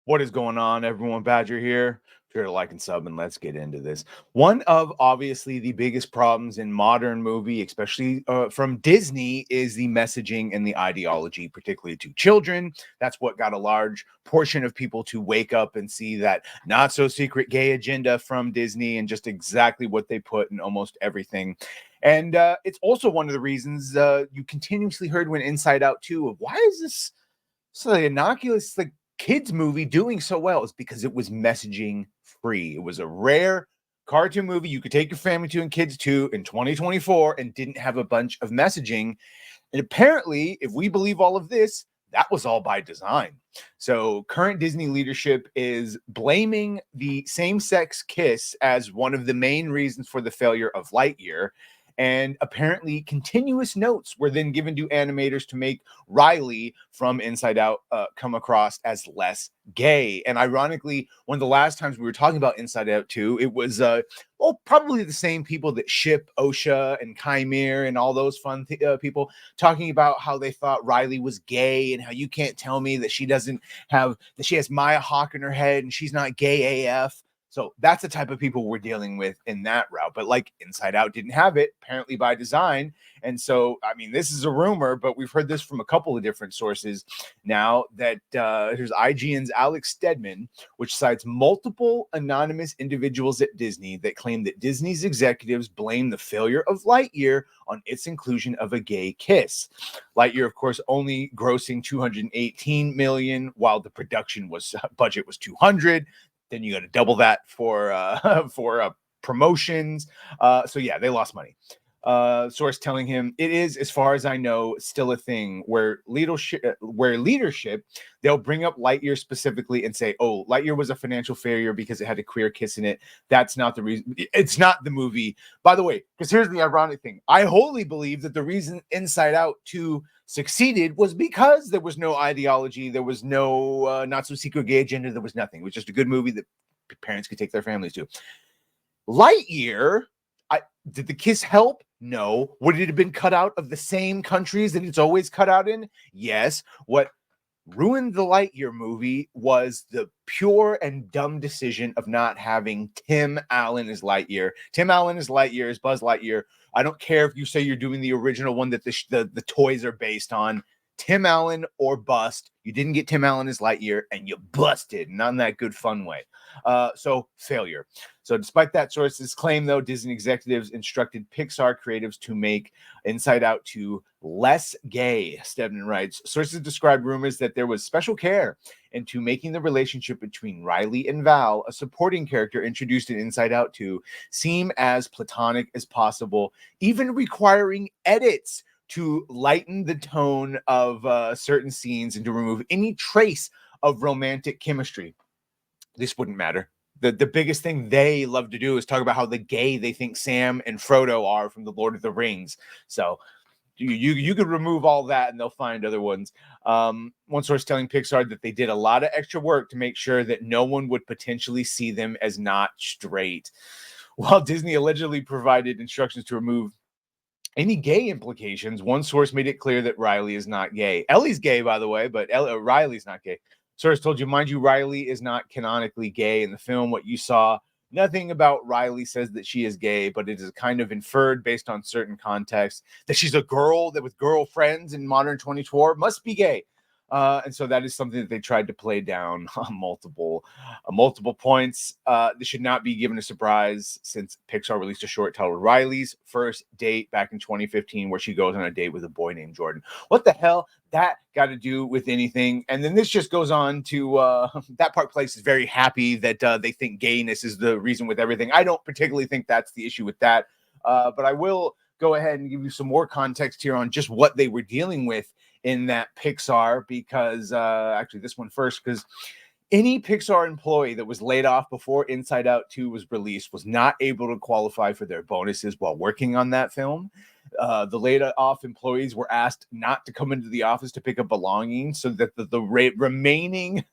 What is going on, everyone? Badger here. Sure to like and sub, and let's get into this. One of obviously the biggest problems in modern movie, especially from Disney, is the messaging and the ideology, particularly to children. That's what got a large portion of people to wake up and see that not so secret gay agenda from Disney and just exactly what they put in almost everything. And it's also one of the reasons you continuously heard when Inside Out 2 of why is this so innocuous like kids movie doing so well is because it was messaging free. It was a rare cartoon movie you could take your family to and kids to in 2024 and didn't have a bunch of messaging. And apparently, if we believe all of this, that was all by design. So current Disney leadership is blaming the same-sex kiss as one of the main reasons for the failure of Lightyear. And apparently, continuous notes were then given to animators to make Riley from Inside Out come across as less gay. And ironically, one of the last times we were talking about Inside Out 2, it was probably the same people that ship Osha and Chimere and all those fun people talking about how they thought Riley was gay and how you can't tell me that she has Maya Hawke in her head and she's not gay AF. So that's the type of people we're dealing with in that route. But like Inside Out didn't have it, apparently by design. And so, I mean, this is a rumor, but we've heard this from a couple of different sources now that here's IGN's Alex Stedman, which cites multiple anonymous individuals at Disney that claim that Disney's executives blame the failure of Lightyear on its inclusion of a gay kiss. Lightyear, of course, only grossing 218 million, while the production budget was 200. Then you got to double that for promotions. So yeah, they lost money. Source telling him it is, as far as I know, still a thing where leadership, they'll bring up Lightyear specifically and say, "Oh, Lightyear was a financial failure because it had a queer kiss in it." That's not the reason. It's not the movie, by the way. Because here's the ironic thing: I wholly believe that the reason Inside Out 2 succeeded was because there was no ideology, there was no not so secret gay agenda, there was nothing. It was just a good movie that parents could take their families to. Lightyear, did the kiss help? No. Would it have been cut out of the same countries that it's always cut out in? Yes. What ruined the Lightyear movie was the pure and dumb decision of not having Tim Allen as Lightyear. Tim Allen as Lightyear, as Buzz Lightyear. I don't care if you say you're doing the original one that the toys are based on. Tim Allen or bust. You didn't get Tim Allen as Lightyear, and you busted. Not in that good fun way. So failure. So despite that source's claim, though, Disney executives instructed Pixar creatives to make Inside Out 2 less gay, Stedman writes. Sources described rumors that there was special care into making the relationship between Riley and Val, a supporting character introduced in Inside Out 2, seem as platonic as possible, even requiring edits to lighten the tone of certain scenes and to remove any trace of romantic chemistry. This wouldn't matter. The biggest thing they love to do is talk about how the gay they think Sam and Frodo are from the Lord of the Rings. So you could remove all that and they'll find other ones. One source telling Pixar that they did a lot of extra work to make sure that no one would potentially see them as not straight. While Disney allegedly provided instructions to remove any gay implications, one source made it clear that Riley is not gay. Ellie's gay, by the way, but Riley's not gay. Source told you, mind you, Riley is not canonically gay in the film. What you saw, nothing about Riley says that she is gay, but it is kind of inferred based on certain context that she's a girl that with girlfriends in modern 2024 must be gay. And so that is something that they tried to play down on multiple points. This should not be given a surprise since Pixar released a short titled Riley's First Date back in 2015, where she goes on a date with a boy named Jordan. What the hell that got to do with anything? And then this just goes on to that Park Place is very happy that they think gayness is the reason with everything. I don't particularly think that's the issue with that, but I will go ahead and give you some more context here on just what they were dealing with in that Pixar, because actually this one first, because any Pixar employee that was laid off before Inside Out 2 was released was not able to qualify for their bonuses while working on that film. The laid off employees were asked not to come into the office to pick up belongings so that the remaining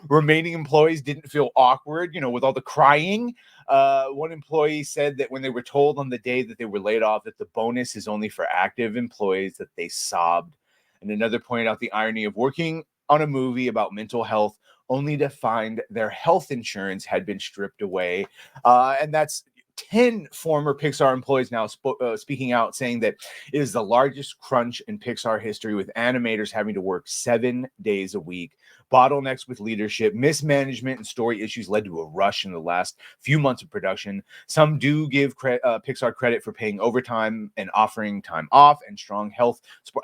employees didn't feel awkward, with all the crying. One employee said that when they were told on the day that they were laid off that the bonus is only for active employees, that they sobbed. And another pointed out the irony of working on a movie about mental health only to find their health insurance had been stripped away. And that's 10 former Pixar employees now speaking out, saying that it is the largest crunch in Pixar history, with animators having to work 7 days a week. Bottlenecks with leadership, mismanagement, and story issues led to a rush in the last few months of production. Some do give Pixar credit for paying overtime and offering time off and strong health,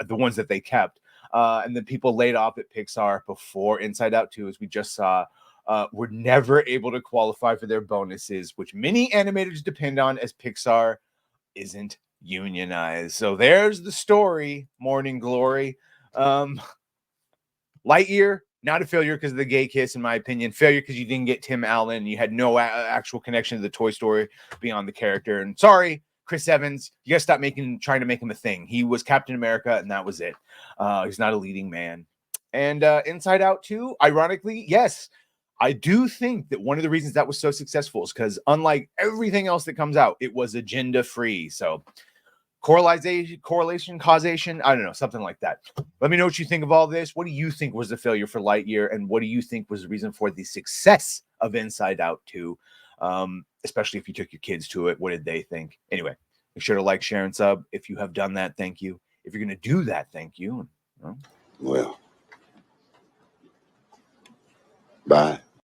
the ones that they kept. And the people laid off at Pixar before Inside Out 2, as we just saw, were never able to qualify for their bonuses, which many animators depend on, as Pixar isn't unionized. So there's the story, Morning Glory. Lightyear, not a failure because of the gay kiss, in my opinion. Failure because you didn't get Tim Allen. You had no actual connection to the Toy Story beyond the character. And sorry, Chris Evans, you gotta stop trying to make him a thing. He was Captain America, and that was it. He's not a leading man. And Inside Out 2, ironically, yes, I do think that one of the reasons that was so successful is because, unlike everything else that comes out, it was agenda free. So correlation, causation, I don't know, something like that. Let me know what you think of all this. What do you think was the failure for Lightyear, and what do you think was the reason for the success of Inside Out 2? Especially if you took your kids to it, what did they think? Anyway, make sure to like, share, and sub. If you have done that, thank you. If you're going to do that, thank you. Well, bye.